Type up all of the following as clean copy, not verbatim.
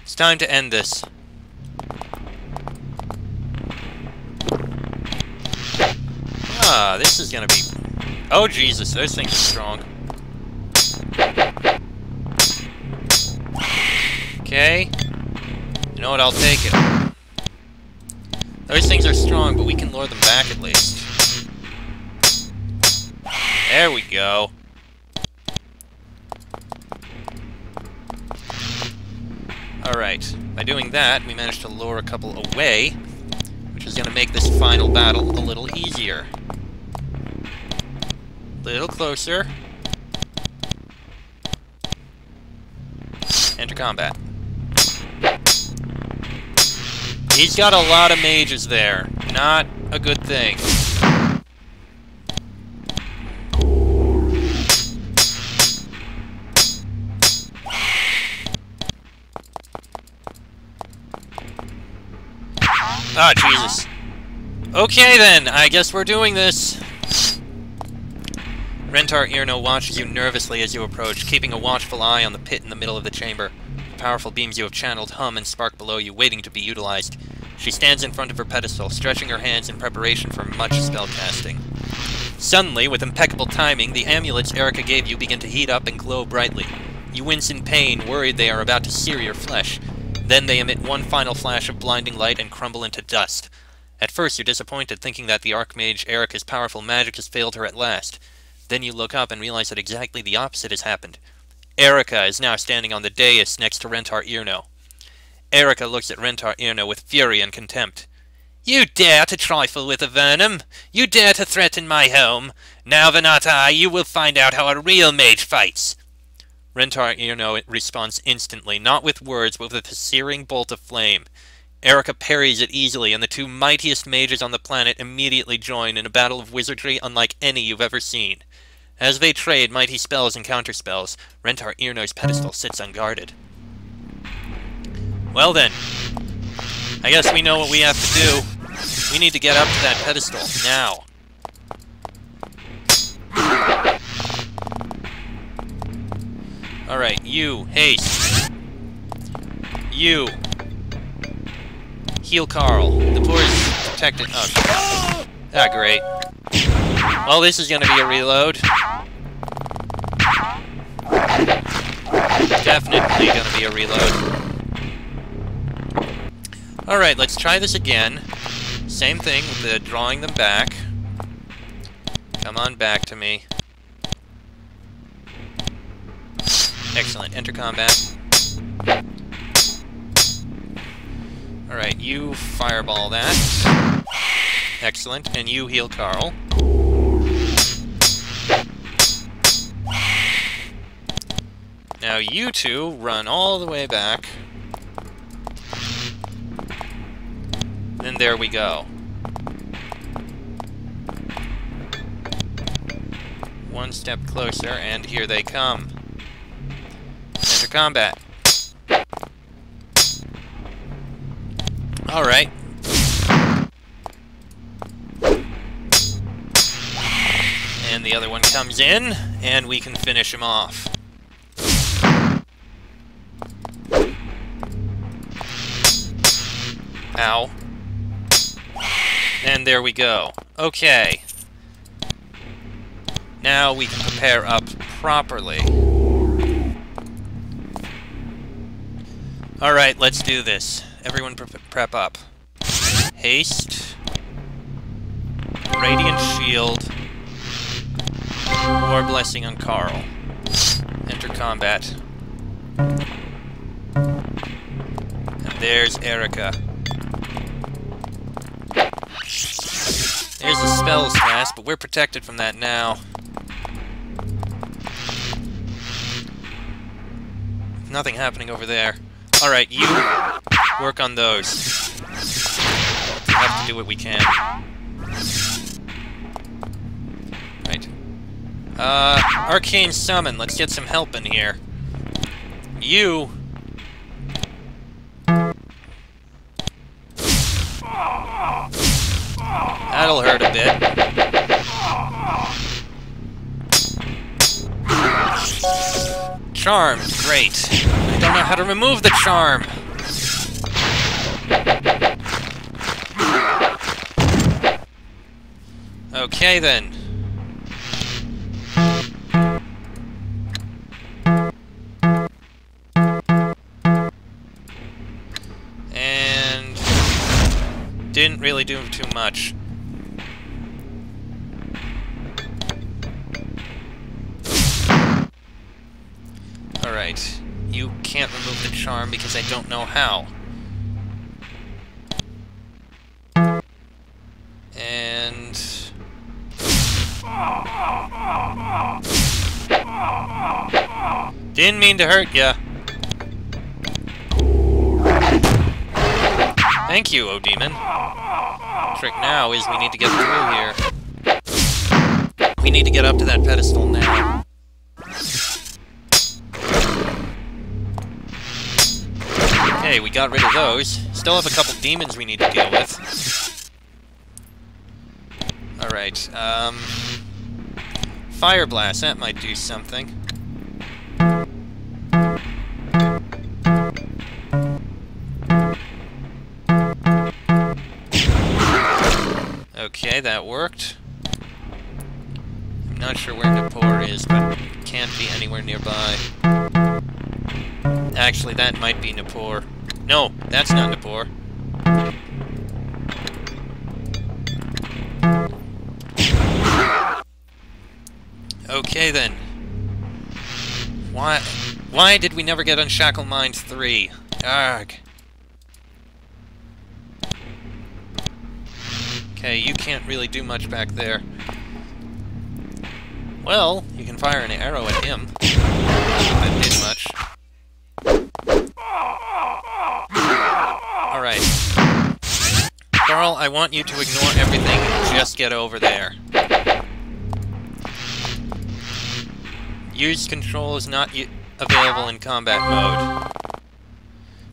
It's time to end this. Ah, this is gonna be... Oh, Jesus, those things are strong. Okay. You know what, I'll take it. Those things are strong, but we can lure them back at least. There we go. Alright, by doing that, we managed to lure a couple away, which is going to make this final battle a little easier. Little closer. Enter combat. He's got a lot of mages there. Not a good thing. Ah, Jesus. Okay then, I guess we're doing this. Rentar Irno watches you nervously as you approach, keeping a watchful eye on the pit in the middle of the chamber. The powerful beams you have channeled hum and spark below you, waiting to be utilized. She stands in front of her pedestal, stretching her hands in preparation for much spellcasting. Suddenly, with impeccable timing, the amulets Erica gave you begin to heat up and glow brightly. You wince in pain, worried they are about to sear your flesh. Then they emit one final flash of blinding light and crumble into dust. At first you're disappointed, thinking that the Archmage Erica's powerful magic has failed her at last. Then you look up and realize that exactly the opposite has happened. Erica is now standing on the dais next to Rentar Irno. Erica looks at Rentar Irno with fury and contempt. You dare to trifle with Avernum? You dare to threaten my home? Now, Venati, you will find out how a real mage fights. Rentar Irno responds instantly, not with words, but with a searing bolt of flame. Erica parries it easily, and the two mightiest mages on the planet immediately join in a battle of wizardry unlike any you've ever seen. As they trade mighty spells and counterspells, Rentar Irno's pedestal sits unguarded. Well then, I guess we know what we have to do. We need to get up to that pedestal, now. Alright, you, haste. You. Heal Carl. The poor is protected. Oh, shit. Ah, great. Well, this is gonna be a reload. Definitely gonna be a reload. Alright, let's try this again. Same thing with the drawing them back. Come on back to me. Excellent. Enter combat. Alright, you fireball that. Excellent. And you heal Carl. Now you two run all the way back. And there we go. One step closer, and here they come. Enter combat. Alright. And the other one comes in, and we can finish him off. Ow. And there we go. Okay. Now we can prepare up properly. Alright, let's do this. Everyone prep up. Haste. Radiant Shield. War Blessing on Carl. Enter combat. And there's Erica. There's the spells cast, but we're protected from that now. Nothing happening over there. Alright, you work on those. We have to do what we can. Right. Arcane Summon. Let's get some help in here. You... That'll hurt a bit. Charm, great. I don't know how to remove the charm. Okay, then. And... didn't really do too much. Alright. You can't remove the charm because I don't know how. And... didn't mean to hurt ya. Thank you, O Demon. Trick now is we need to get through here. We need to get up to that pedestal now. Okay, we got rid of those. Still have a couple demons we need to deal with. Alright, Fire Blast, that might do something. Okay, that worked. I'm not sure where Nippur is, but it can't be anywhere nearby. Actually, that might be Nippur. No, that's not Nippur. Okay, then. Why did we never get Unshackle Mind 3? Arg. Okay, you can't really do much back there. Well, you can fire an arrow at him. That did much. Alright. Carl, I want you to ignore everything and just get over there. Use control is not available in combat mode.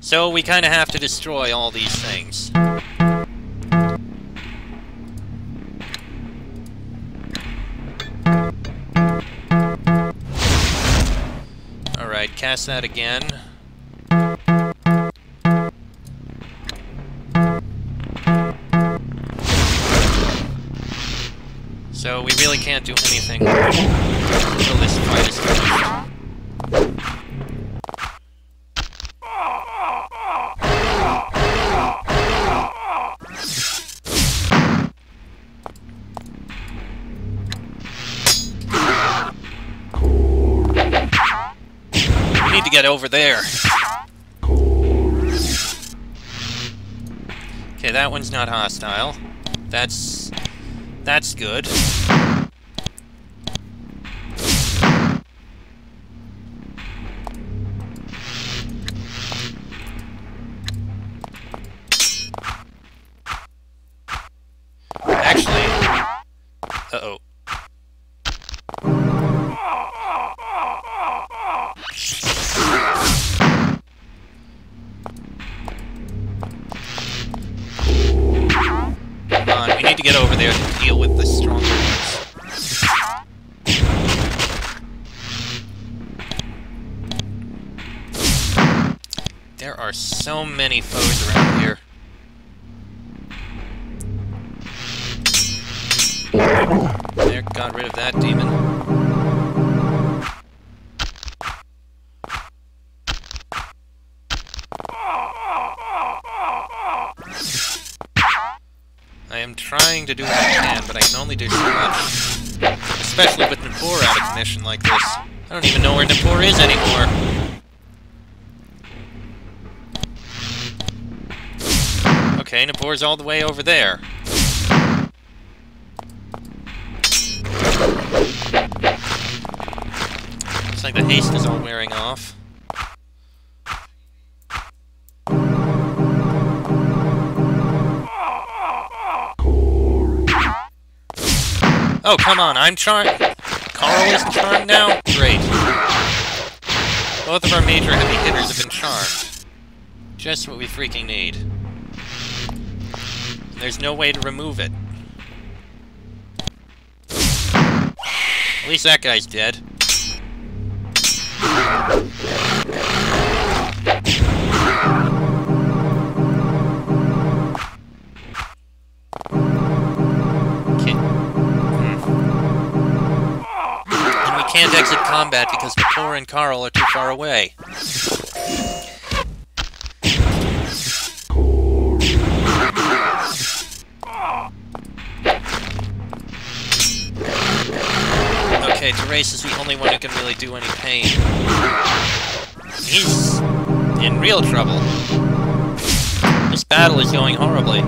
So we kind of have to destroy all these things. Alright, cast that again. So we really can't do anything until this fight is finished. We need to get over there. Okay, that one's not hostile. That's good. Actually... uh-oh. Come on, we need to get over there to deal with the stronger ones. There are so many foes around here. There, got rid of that demon. I am trying to do what I can, but I can only do so much. Especially with Nippur out of commission like this. I don't even know where Nippur is anymore. Okay, Nippur's all the way over there. Looks like the haste is all wearing off. Oh, come on, I'm charmed. Carl is charmed now? Great. Both of our major heavy hitters have been charmed. Just what we freaking need. And there's no way to remove it. At least that guy's dead. exit combat because Vapor and Carl are too far away. Okay, Therese is the only one who can really do any pain. He's in real trouble. This battle is going horribly.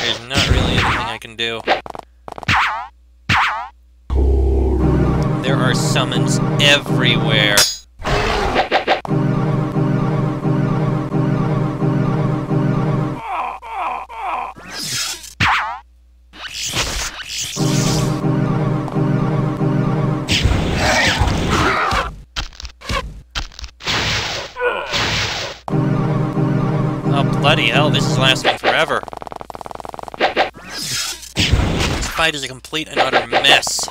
There's not really anything I can do. There are summons everywhere. Bloody hell, this is lasting forever. This fight is a complete and utter mess.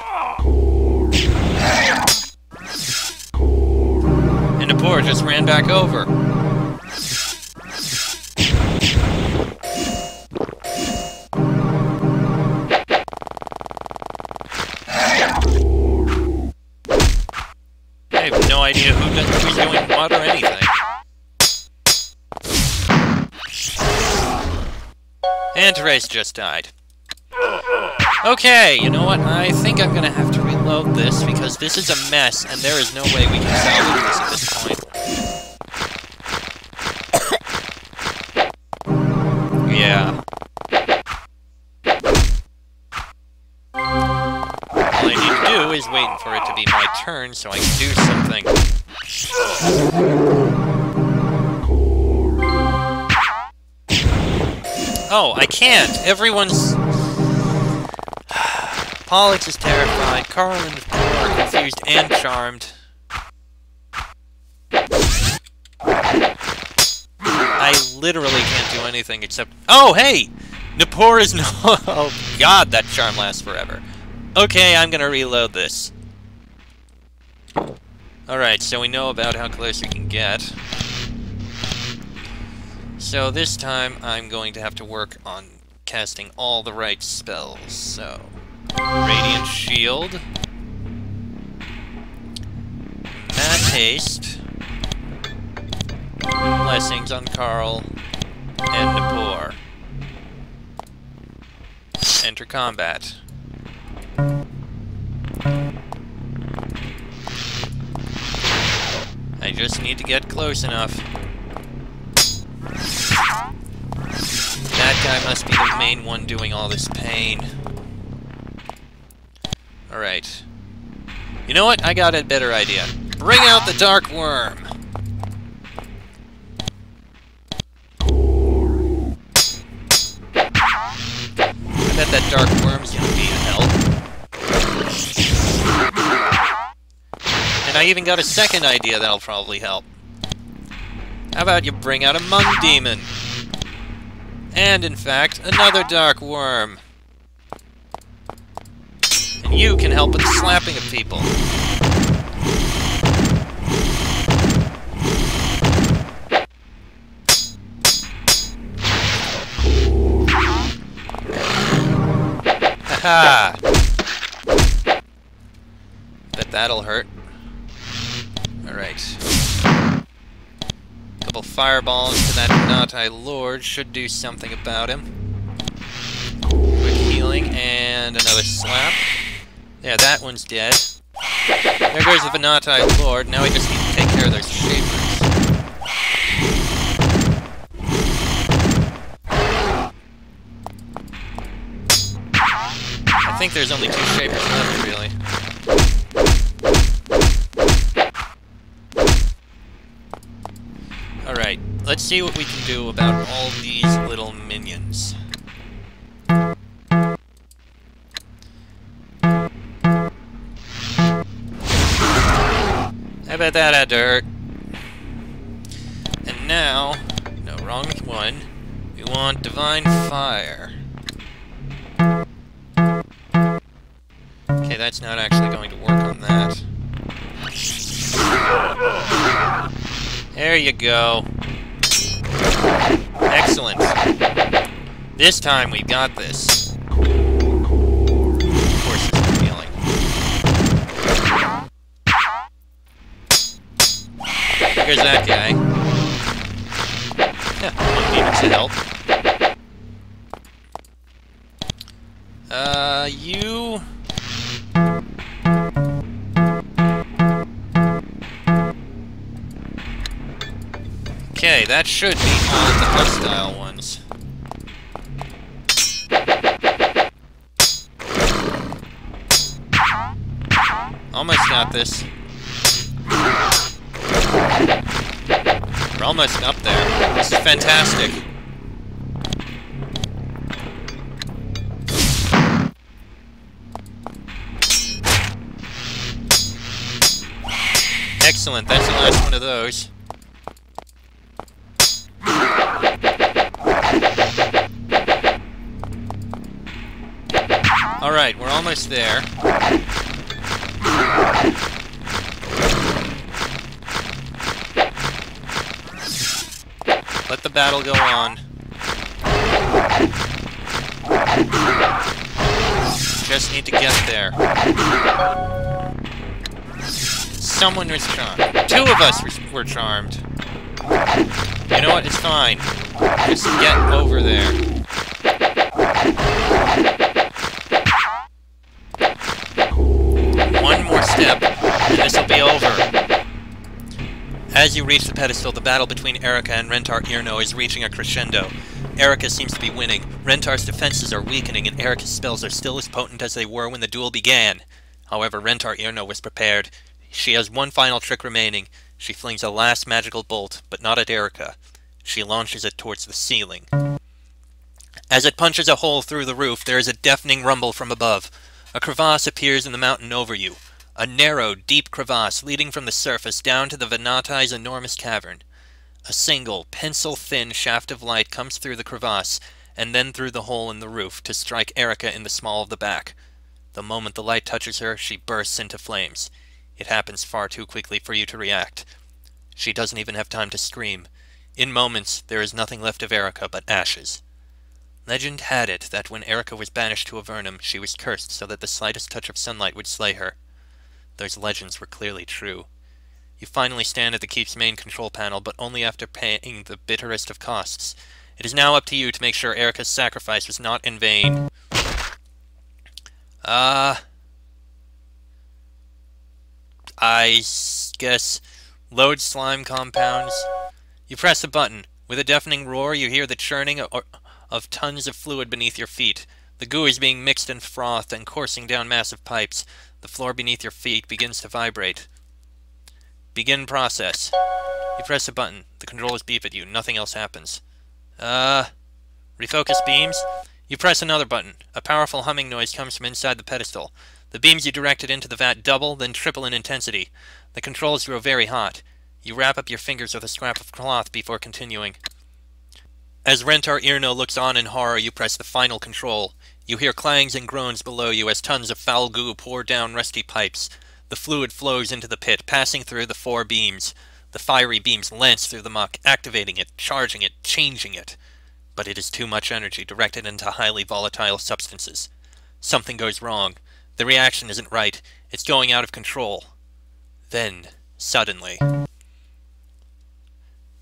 And Vapor just ran back over. I have no idea who's doing what or anything. And Therese just died. Okay, you know what? I think I'm gonna have to reload this because this is a mess and there is no way we can salvage this at this point. Yeah. All I need to do is wait for it to be my turn so I can do something. Oh, I can't! Everyone's... Pollux is terrified, Carl and Vapor are confused and charmed. I literally can't do anything except... Oh, hey! Vapor is no... Oh god, that charm lasts forever. Okay, I'm gonna reload this. Alright, so we know about how close we can get. So this time, I'm going to have to work on casting all the right spells. So, Radiant Shield, Mass Haste, Blessings on Carl, and Vapor. Enter combat. I just need to get close enough. That guy must be the main one doing all this pain. Alright. You know what? I got a better idea. Bring out the Dark Worm! I bet that Dark Worm's gonna be a help. And I even got a second idea that'll probably help. How about you bring out a Mung Demon? And, in fact, another Dark Worm. And you can help with the slapping of people. Haha! Bet that'll hurt. Alright. Couple fireballs to that Natai Lord should do something about him. Quick healing and another slap. Yeah, that one's dead. There goes the Venatai Lord. Now we just need to take care of those shapers. I think there's only 2 shapers left, really. Alright, let's see what we can do about all these little minions. I bet that had to hurt. And now, no, wrong one. We want Divine Fire. Okay, that's not actually going to work on that. There you go. Excellent. This time we've got this. Of course it's revealing. Here's that guy. Yeah, one needed to help. You... Okay, that should be all of the hostile ones. Almost got this. We're almost up there. This is fantastic. Excellent, that's the last one of those. Alright, we're almost there. Let the battle go on. Just need to get there. Someone was charmed. Two of us were charmed. You know what? It's fine. Just get over there. One more step, and this will be over. As you reach the pedestal, the battle between Erica and Rentar Irno is reaching a crescendo. Erica seems to be winning. Rentar's defenses are weakening, and Erica's spells are still as potent as they were when the duel began. However, Rentar Irno was prepared. She has one final trick remaining. She flings a last magical bolt, but not at Erica. She launches it towards the ceiling. As it punches a hole through the roof, there is a deafening rumble from above. A crevasse appears in the mountain over you. A narrow, deep crevasse leading from the surface down to the Venati's enormous cavern. A single, pencil-thin shaft of light comes through the crevasse, and then through the hole in the roof to strike Erica in the small of the back. The moment the light touches her, she bursts into flames. It happens far too quickly for you to react. She doesn't even have time to scream. In moments, there is nothing left of Erica but ashes. Legend had it that when Erica was banished to Avernum, she was cursed so that the slightest touch of sunlight would slay her. Those legends were clearly true. You finally stand at the keep's main control panel, but only after paying the bitterest of costs. It is now up to you to make sure Erica's sacrifice was not in vain. I guess load slime compounds. You press a button. With a deafening roar, you hear the churning of tons of fluid beneath your feet. The goo is being mixed and frothed and coursing down massive pipes. The floor beneath your feet begins to vibrate. Begin process. You press a button. The controllers beep at you. Nothing else happens. Refocus beams. You press another button. A powerful humming noise comes from inside the pedestal. The beams you directed into the vat double, then triple in intensity. The controls grow very hot. You wrap up your fingers with a scrap of cloth before continuing. As Rentar Irno looks on in horror, you press the final control. You hear clangs and groans below you as tons of foul goo pour down rusty pipes. The fluid flows into the pit, passing through the 4 beams. The fiery beams lance through the muck, activating it, charging it, changing it. But it is too much energy directed into highly volatile substances. Something goes wrong. The reaction isn't right. It's going out of control. Then, suddenly,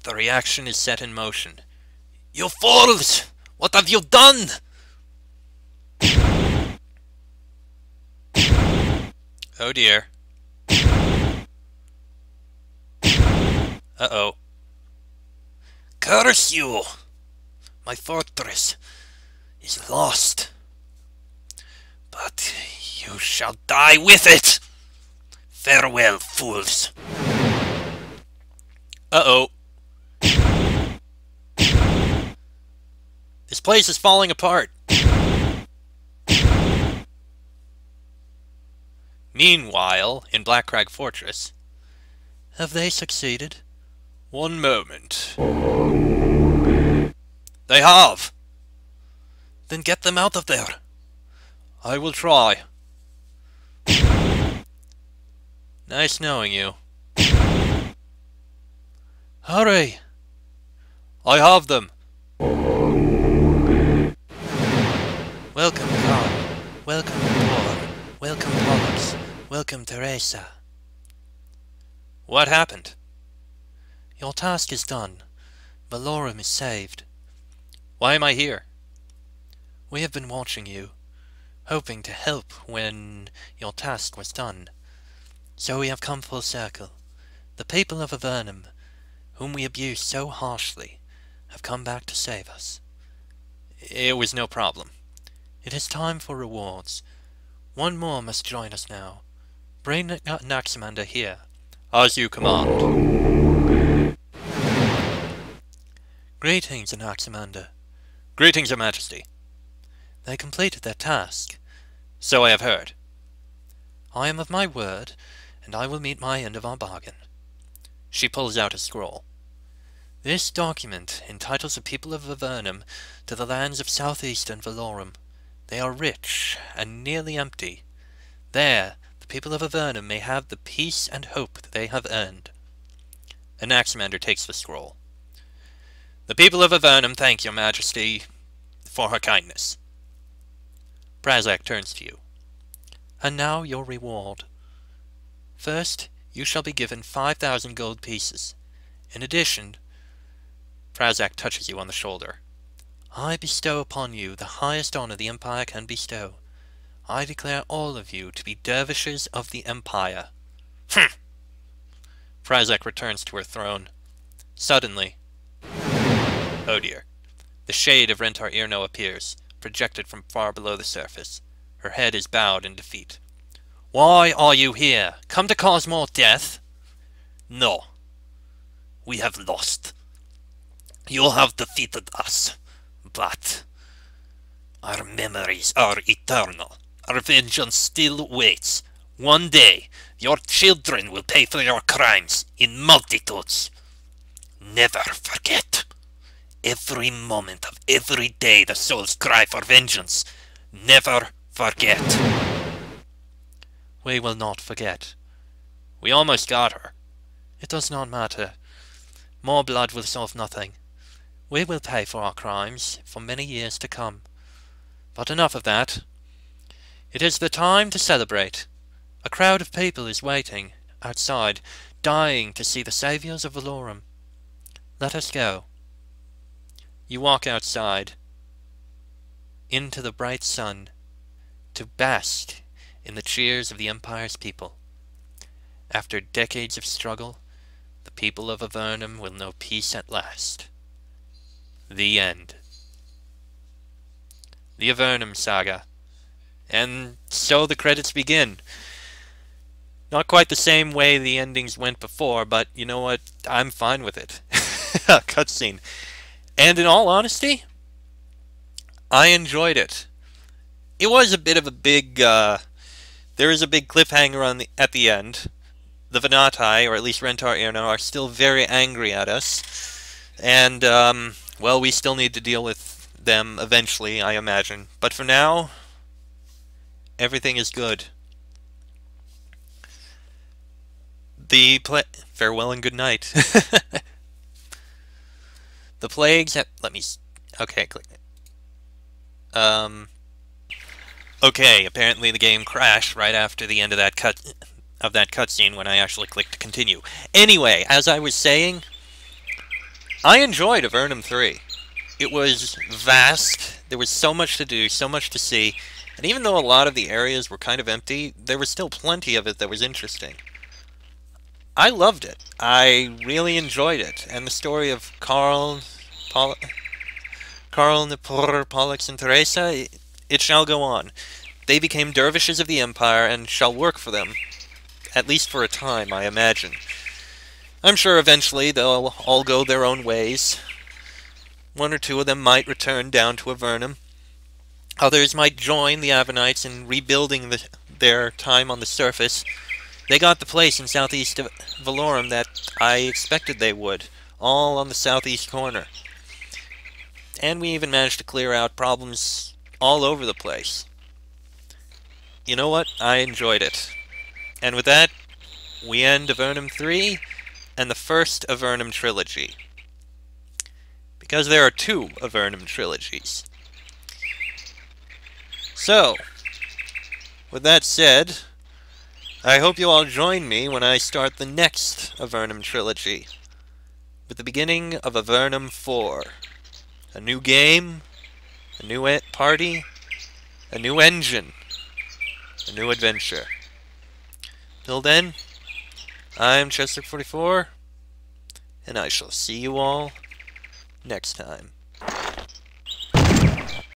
the reaction is set in motion. You fools! What have you done? Oh dear. Uh-oh. Curse you! My fortress is lost. But you shall die with it! Farewell, fools! Uh-oh. This place is falling apart. Meanwhile, in Blackcrag Fortress... Have they succeeded? One moment. They have! Then get them out of there. I will try. Nice knowing you. Hurry! I have them. Welcome, Carl. Welcome, Paul. Welcome, Pollux. Welcome, Teresa. What happened? Your task is done. Valorum is saved. Why am I here? We have been watching you, hoping to help when your task was done. So we have come full circle. The people of Avernum, whom we abused so harshly, have come back to save us. It was no problem. It is time for rewards. One more must join us now. Bring Anaximander here. As you command. Greetings, Anaximander. Greetings, Your Majesty. They completed their task. So I have heard. I am of my word, and I will meet my end of our bargain. She pulls out a scroll. This document entitles the people of Avernum to the lands of southeastern Valorum. They are rich and nearly empty. There, the people of Avernum may have the peace and hope that they have earned. Anaximander takes the scroll. The people of Avernum thank Your Majesty for her kindness. Prazak turns to you. And now your reward. First, you shall be given 5,000 gold pieces. In addition, Prazak touches you on the shoulder. I bestow upon you the highest honor the Empire can bestow. I declare all of you to be dervishes of the Empire. Prazak returns to her throne. Suddenly, oh dear, the shade of Rentar Irno appears, projected from far below the surface. Her head is bowed in defeat. Why are you here? Come to cause more death? No. We have lost. You have defeated us, but our memories are eternal. Our vengeance still waits. One day, your children will pay for your crimes in multitudes. Never forget. Every moment of every day the souls cry for vengeance. Never forget. We will not forget. We almost got her. It does not matter. More blood will solve nothing. We will pay for our crimes for many years to come. But enough of that. It is the time to celebrate. A crowd of people is waiting outside, dying to see the saviors of Valorum. Let us go. You walk outside, into the bright sun, to bask in the cheers of the Empire's people. After decades of struggle, the people of Avernum will know peace at last. The end. The Avernum Saga. And so the credits begin. Not quite the same way the endings went before, but you know what? I'm fine with it. Cutscene. And in all honesty, I enjoyed it. It was a bit of a big, there is a big cliffhanger at the end. The Venatai, or at least Rentar Irno, are still very angry at us. And, well, we still need to deal with them eventually, I imagine. But for now, everything is good. Farewell and good night. The plagues have... Okay, click it. Okay, apparently the game crashed right after the end of that cutscene when I actually clicked continue. Anyway, as I was saying, I enjoyed Avernum 3. It was vast, there was so much to do, so much to see, and even though a lot of the areas were kind of empty, there was still plenty of it that was interesting. I loved it. I really enjoyed it, and the story of Carl, Nipur, Pollux, and Teresa, it shall go on. They became dervishes of the Empire and shall work for them, at least for a time, I imagine. I'm sure eventually they'll all go their own ways. One or two of them might return down to Avernum. Others might join the Avernites in rebuilding their time on the surface. They got the place in southeast of Valorum that I expected they would, all on the southeast corner. And we even managed to clear out problems all over the place. You know what? I enjoyed it. And with that, we end Avernum 3 and the first Avernum trilogy. because there are 2 Avernum trilogies. So, with that said, I hope you all join me when I start the next Avernum trilogy, with the beginning of Avernum 4. A new game, a new party, a new engine, a new adventure. Till then, I'm Chester44, and I shall see you all next time.